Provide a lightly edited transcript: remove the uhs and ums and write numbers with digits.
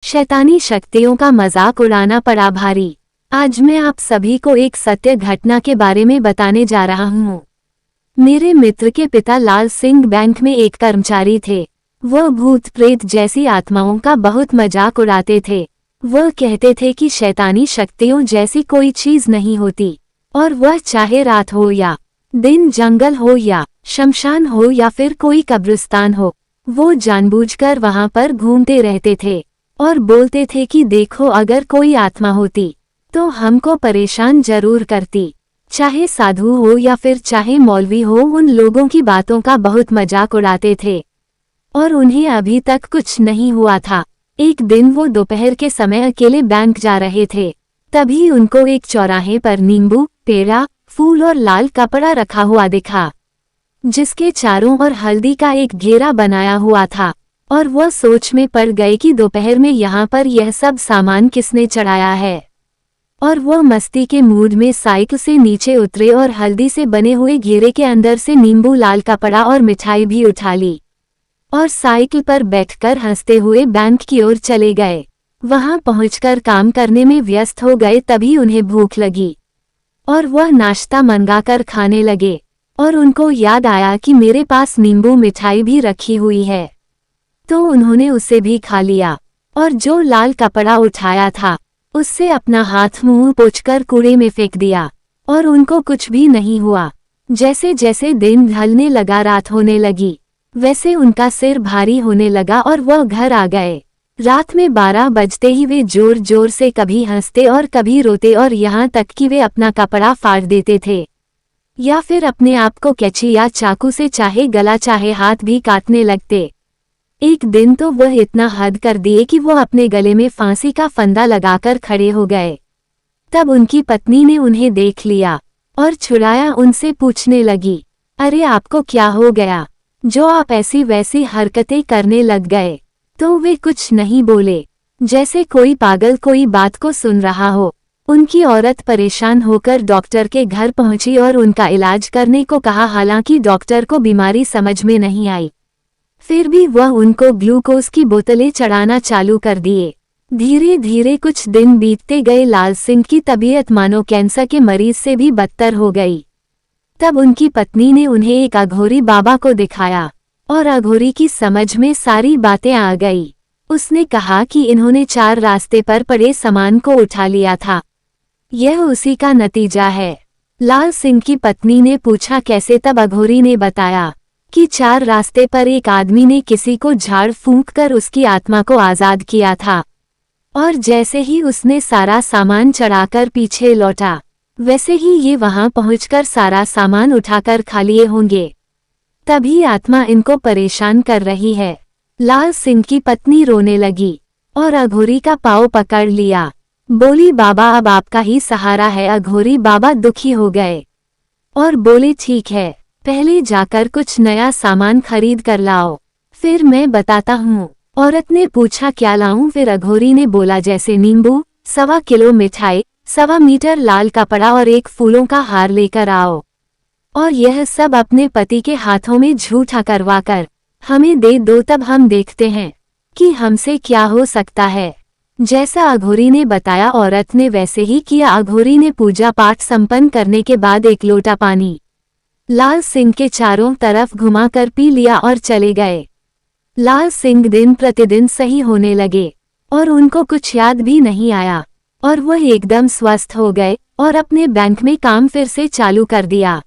शैतानी शक्तियों का मजाक उड़ाना पड़ा भारी। आज मैं आप सभी को एक सत्य घटना के बारे में बताने जा रहा हूँ। मेरे मित्र के पिता लाल सिंह बैंक में एक कर्मचारी थे। वह भूत प्रेत जैसी आत्माओं का बहुत मजाक उड़ाते थे। वह कहते थे कि शैतानी शक्तियों जैसी कोई चीज नहीं होती, और वह चाहे रात हो या दिन, जंगल हो या शमशान हो या फिर कोई कब्रिस्तान हो, वो जानबूझकर वहां पर घूमते रहते थे और बोलते थे कि देखो, अगर कोई आत्मा होती तो हमको परेशान जरूर करती। चाहे साधु हो या फिर चाहे मौलवी हो, उन लोगों की बातों का बहुत मजाक उड़ाते थे और उन्हें अभी तक कुछ नहीं हुआ था। एक दिन वो दोपहर के समय अकेले बैंक जा रहे थे। तभी उनको एक चौराहे पर नींबू, पेड़ा, फूल और लाल कपड़ा रखा हुआ दिखा, जिसके चारों ओर हल्दी का एक घेरा बनाया हुआ था। और वह सोच में पड़ गए कि दोपहर में यहाँ पर यह सब सामान किसने चढ़ाया है। और वह मस्ती के मूड में साइकिल से नीचे उतरे और हल्दी से बने हुए घेरे के अंदर से नींबू, लाल कपड़ा और मिठाई भी उठा ली और साइकिल पर बैठकर हंसते हुए बैंक की ओर चले गए। वहां पहुंचकर काम करने में व्यस्त हो गए। तभी उन्हें भूख लगी और वह नाश्ता मंगाकर खाने लगे और उनको याद आया कि मेरे पास नींबू मिठाई भी रखी हुई है, तो उन्होंने उसे भी खा लिया और जो लाल कपड़ा उठाया था उससे अपना हाथ मुंह पोंछकर कूड़े में फेंक दिया और उनको कुछ भी नहीं हुआ। जैसे जैसे दिन ढलने लगा, रात होने लगी, वैसे उनका सिर भारी होने लगा और वह घर आ गए। रात में 12 बजते ही वे जोर जोर से कभी हंसते और कभी रोते और यहाँ तक कि वे अपना कपड़ा फाड़ देते थे या फिर अपने आप को कैंची या चाकू से चाहे गला चाहे हाथ भी काटने लगते। एक दिन तो वह इतना हद कर दिए कि वो अपने गले में फांसी का फंदा लगाकर खड़े हो गए। तब उनकी पत्नी ने उन्हें देख लिया और छुड़ाया उनसे पूछने लगी, अरे आपको क्या हो गया जो आप ऐसी वैसी हरकतें करने लग गए? तो वे कुछ नहीं बोले, जैसे कोई पागल कोई बात को सुन रहा हो। उनकी औरत परेशान होकर डॉक्टर के घर पहुंची और उनका इलाज करने को कहा। हालांकि डॉक्टर को बीमारी समझ में नहीं आई, फिर भी वह उनको ग्लूकोज की बोतलें चढ़ाना चालू कर दिए। धीरे धीरे कुछ दिन बीतते गए। लाल सिंह की तबीयत मानो कैंसर के मरीज से भी बदतर हो गई। तब उनकी पत्नी ने उन्हें एक अघोरी बाबा को दिखाया और अघोरी की समझ में सारी बातें आ गई। उसने कहा कि इन्होंने 4 रास्ते पर पड़े सामान को उठा लिया था, यह उसी का नतीजा है। लाल सिंह की पत्नी ने पूछा कैसे? तब अघोरी ने बताया कि 4 रास्ते पर एक आदमी ने किसी को झाड़ फूंक कर उसकी आत्मा को आजाद किया था, और जैसे ही उसने सारा सामान चढ़ाकर पीछे लौटा, वैसे ही ये वहां पहुंचकर सारा सामान उठाकर खा लिए होंगे। तभी आत्मा इनको परेशान कर रही है। लाल सिंह की पत्नी रोने लगी और अघोरी का पाँव पकड़ लिया। बोली, बाबा अब आपका ही सहारा है। अघोरी बाबा दुखी हो गए और बोले, ठीक है, पहले जाकर कुछ नया सामान खरीद कर लाओ, फिर मैं बताता हूँ। औरत ने पूछा, क्या लाऊं? फिर अघोरी ने बोला, जैसे नींबू, 1.25 किलो मिठाई, 1.25 मीटर लाल कपड़ा और एक फूलों का हार लेकर आओ, और यह सब अपने पति के हाथों में झूठा करवाकर हमें दे दो, तब हम देखते हैं कि हमसे क्या हो सकता है। जैसा अघोरी ने बताया औरत ने वैसे ही किया। अघोरी ने पूजा पाठ संपन्न करने के बाद एक लोटा पानी लाल सिंह के चारों तरफ घुमाकर पी लिया और चले गए। लाल सिंह दिन प्रतिदिन सही होने लगे और उनको कुछ याद भी नहीं आया और वह एकदम स्वस्थ हो गए और अपने बैंक में काम फिर से चालू कर दिया।